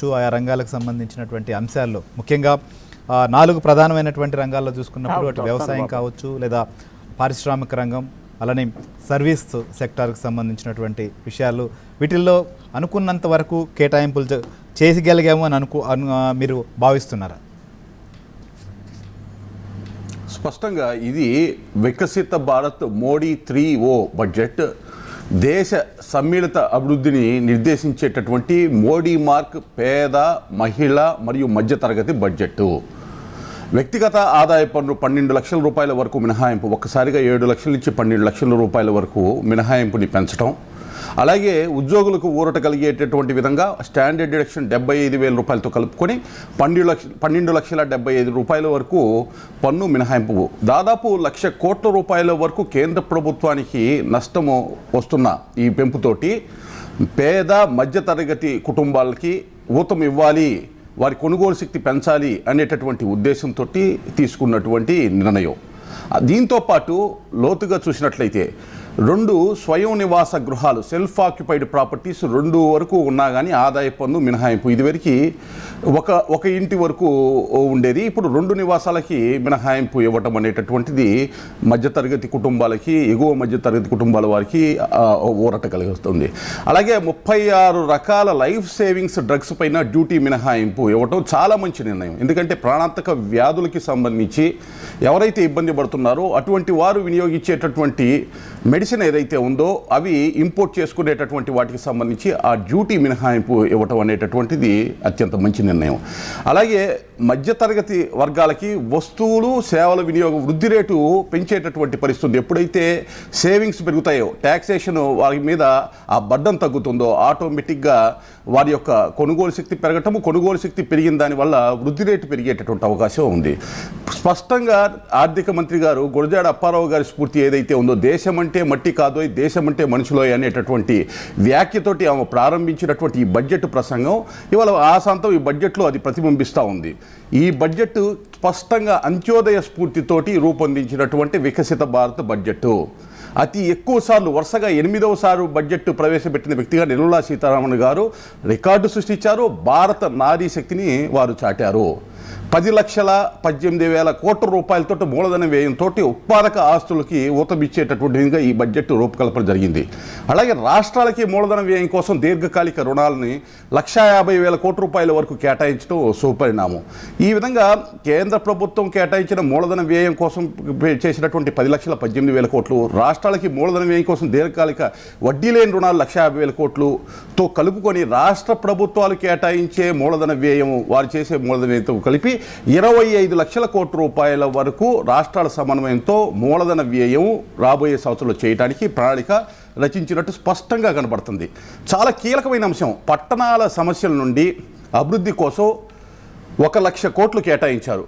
కావచ్చు, ఆయా రంగాలకు సంబంధించినటువంటి అంశాల్లో ముఖ్యంగా 4 ప్రధానమైనటువంటి రంగాల్లో చూసుకున్నప్పుడు అటు వ్యవసాయం కావచ్చు, లేదా పారిశ్రామిక రంగం, అలానే సర్వీస్ సెక్టార్కి సంబంధించినటువంటి విషయాలు, వీటిల్లో అనుకున్నంత వరకు కేటాయింపులు చేయగలిగాము అని మీరు భావిస్తున్నారా? స్పష్టంగా ఇది వికసిత భారత్ మోడీ 3O బడ్జెట్ దేశ సమ్మిళిత అభివృద్ధిని నిర్దేశించేటటువంటి మోడీ మార్క్ పేద, మహిళ మరియు మధ్యతరగతి బడ్జెట్. వ్యక్తిగత ఆదాయ పన్ను 12 లక్షల రూపాయల వరకు మినహాయింపు, ఒక్కసారిగా 7 లక్షల నుంచి 12 లక్షల రూపాయల వరకు మినహాయింపుని పెంచడం, అలాగే ఉద్యోగులకు ఊరట కలిగేటటువంటి విధంగా స్టాండర్డ్ డిడక్షన్ 75,000 రూపాయలతో కలుపుకొని 12,75,000 రూపాయల వరకు పన్ను మినహాయింపు. దాదాపు 1,00,000 కోట్ల రూపాయల వరకు కేంద్ర ప్రభుత్వానికి నష్టము వస్తున్న ఈ పెంపుతోటి పేద మధ్యతరగతి కుటుంబాలకి ఊతం ఇవ్వాలి, వారి కొనుగోలు శక్తి పెంచాలి అనేటటువంటి ఉద్దేశంతో తీసుకున్నటువంటి నిర్ణయం. దీంతో పాటు లోతుగా చూసినట్లయితే 2 స్వయం నివాస గృహాలు, సెల్ఫ్ ఆక్యుపైడ్ ప్రాపర్టీస్ 2 వరకు ఉన్నా కానీ ఆదాయ పన్ను మినహాయింపు. ఇదివరకు ఒక ఇంటి వరకు ఉండేది, ఇప్పుడు 2 నివాసాలకి మినహాయింపు ఇవ్వటం అనేటటువంటిది మధ్యతరగతి కుటుంబాలకి, ఎగువ మధ్యతరగతి కుటుంబాల వారికి ఊరట కలిగిస్తుంది. అలాగే 36 రకాల లైఫ్ సేవింగ్స్ డ్రగ్స్ పైన డ్యూటీ మినహాయింపు ఇవ్వటం చాలా మంచి నిర్ణయం. ఎందుకంటే ప్రాణాంతక వ్యాధులకి సంబంధించి ఎవరైతే ఇబ్బంది పడుతున్నారో అటువంటి వారు వినియోగించేటటువంటి మెడిసిన్ ఏదైతే ఉందో అవి ఇంపోర్ట్ చేసుకునేటటువంటి వాటికి సంబంధించి ఆ డ్యూటీ మినహాయింపు ఇవ్వటం అనేటటువంటిది అత్యంత మంచి నిర్ణయం. అలాగే మధ్యతరగతి వర్గాలకి వస్తువులు సేవల వినియోగం వృద్ధి రేటు పెంచేటటువంటి పరిస్థితి. ఎప్పుడైతే సేవింగ్స్ పెరుగుతాయో, ట్యాక్సేషన్ వారి మీద ఆ బడ్డం తగ్గుతుందో ఆటోమేటిక్గా వారి యొక్క కొనుగోలు శక్తి పెరగటము, కొనుగోలు శక్తి పెరిగిన దానివల్ల వృద్ధి రేటు పెరిగేటటువంటి అవకాశం ఉంది. స్పష్టంగా ఆర్థిక మంత్రి గారు గురజాడ అప్పారావు గారి స్ఫూర్తి ఏదైతే ఉందో, దేశం అంటే మట్టి కాదోయ్, దేశం అంటే మనుషులోయ్ అనేటటువంటి వ్యాఖ్యతోటి ఆమె ప్రారంభించినటువంటి ఈ బడ్జెట్ ప్రసంగం ఇవాళ ఆశాంతం ఈ బడ్జెట్లో అది ప్రతిబింబిస్తూ ఉంది. ఈ బడ్జెట్ స్పష్టంగా అంత్యోదయ స్ఫూర్తితోటి రూపొందించినటువంటి వికసిత భారత్ బడ్జెట్. అతి ఎక్కువ సార్లు వరుసగా 8వ సారి బడ్జెట్ ప్రవేశపెట్టిన వ్యక్తిగా నిర్మలా సీతారామన్ గారు రికార్డు సృష్టించారు. భారత నారీ శక్తిని వారు చాటారు. 10,18,000 కోట్ల రూపాయలతో మూలధన వ్యయంతో ఉత్పాదక ఆస్తులకి ఊతమిచ్చేటటువంటి విధంగా ఈ బడ్జెట్ రూపకల్పన జరిగింది. అలాగే రాష్ట్రాలకి మూలధన వ్యయం కోసం దీర్ఘకాలిక రుణాలని 1,50,000 కోట్ల రూపాయల వరకు కేటాయించడం సుపరిణామం. ఈ విధంగా కేంద్ర ప్రభుత్వం కేటాయించిన మూలధన వ్యయం కోసం చేసినటువంటి 10,18,000 కోట్లు, రాష్ట్రాలకి మూలధన వ్యయం కోసం దీర్ఘకాలిక వడ్డీ లేని రుణాలు 1,50,000 కోట్లుతో కలుపుకొని రాష్ట్ర ప్రభుత్వాలు కేటాయించే మూలధన వ్యయం, వారు చేసే మూలధన వ్యయంతో కలిపి 25 లక్షల కోట్ల రూపాయల వరకు రాష్ట్రాల సమన్వయంతో మూలధన వ్యయం రాబోయే సంవత్సరంలో చేయడానికి ప్రణాళిక రచించినట్టు స్పష్టంగా కనబడుతుంది. చాలా కీలకమైన అంశం. పట్టణాల సమస్యల నుండి అభివృద్ధి కోసం 1,00,000 కోట్లు కేటాయించారు.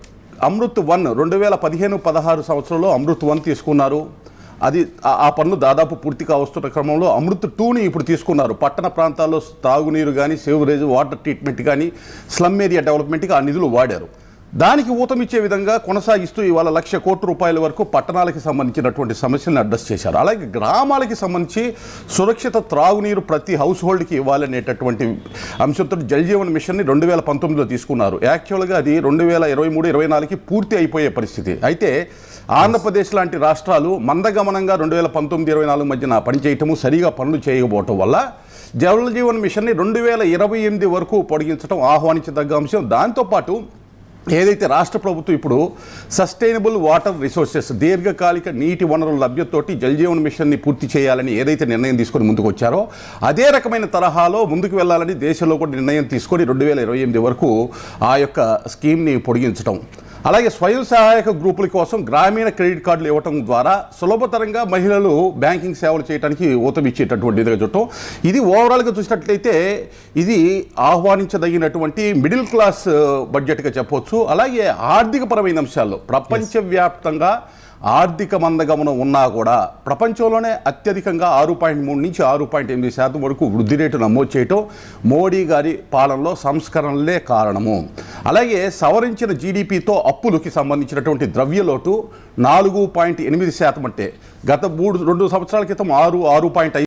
అమృత్ 1 2015-16 సంవత్సరంలో అమృత్ 1 తీసుకున్నారు. అది ఆ పనులు దాదాపు పూర్తిగా వస్తున్న క్రమంలో అమృత్ 2ని ఇప్పుడు తీసుకున్నారు. పట్టణ ప్రాంతాల్లో తాగునీరు కానీ, సేవరేజ్ వాటర్ ట్రీట్మెంట్ కానీ, స్లమ్ ఏరియా డెవలప్మెంట్కి ఆ నిధులు వాడారు. దానికి ఊతమిచ్చే విధంగా కొనసాగిస్తూ ఇవాళ 1,00,000 కోట్ల రూపాయల వరకు పట్టణాలకి సంబంధించినటువంటి సమస్యలను అడ్రస్ చేశారు. అలాగే గ్రామాలకి సంబంధించి సురక్షిత త్రాగునీరు ప్రతి హౌస్ హోల్డ్కి ఇవ్వాలనేటటువంటి అంశంతో జల్ జీవన్ మిషన్ని 2019లో తీసుకున్నారు. యాక్చువల్గా అది 2023-24కి పూర్తి అయిపోయే పరిస్థితి. అయితే ఆంధ్రప్రదేశ్ లాంటి రాష్ట్రాలు మందగమనంగా 2019-24 మధ్యన పనిచేయటము, సరిగా పనులు చేయకపోవటం వల్ల జల్ జీవన్ మిషన్ని 2028 వరకు పొడిగించడం ఆహ్వానించదగ్గ అంశం. దాంతోపాటు ఏదైతే రాష్ట్ర ప్రభుత్వం ఇప్పుడు సస్టైనబుల్ వాటర్ రిసోర్సెస్, దీర్ఘకాలిక నీటి వనరుల లభ్యతతోటి జల్ జీవన్ మిషన్ని పూర్తి చేయాలని ఏదైతే నిర్ణయం తీసుకొని ముందుకు వచ్చారో అదే రకమైన తరహాలో ముందుకు వెళ్ళాలని దేశంలో కూడా నిర్ణయం తీసుకొని 2028 వరకు ఆ యొక్క స్కీమ్ని పొడిగించడం. అలాగే స్వయం సహాయక గ్రూపుల కోసం గ్రామీణ క్రెడిట్ కార్డులు ఇవ్వటం ద్వారా సులభతరంగా మహిళలు బ్యాంకింగ్ సేవలు చేయడానికి ఊతమిచ్చేటటువంటి విధంగా చూడటం. ఇది ఓవరాల్గా చూసినట్లయితే ఇది ఆహ్వానించదగినటువంటి మిడిల్ క్లాస్ బడ్జెట్గా చెప్పవచ్చు. అలాగే ఆర్థికపరమైన అంశాల్లో ప్రపంచవ్యాప్తంగా ఆర్థిక మందగమనం ఉన్నా కూడా ప్రపంచంలోనే అత్యధికంగా 6.3 నుంచి 6.8% వరకు వృద్ధి రేటు నమోదు చేయటం మోడీ గారి పాలనలో సంస్కరణలే కారణము. అలాగే సవరించిన జీడిపితో అప్పులకి సంబంధించినటువంటి ద్రవ్యలోటు 4.8% అంటే గత 2 సంవత్సరాల క్రితం 6.5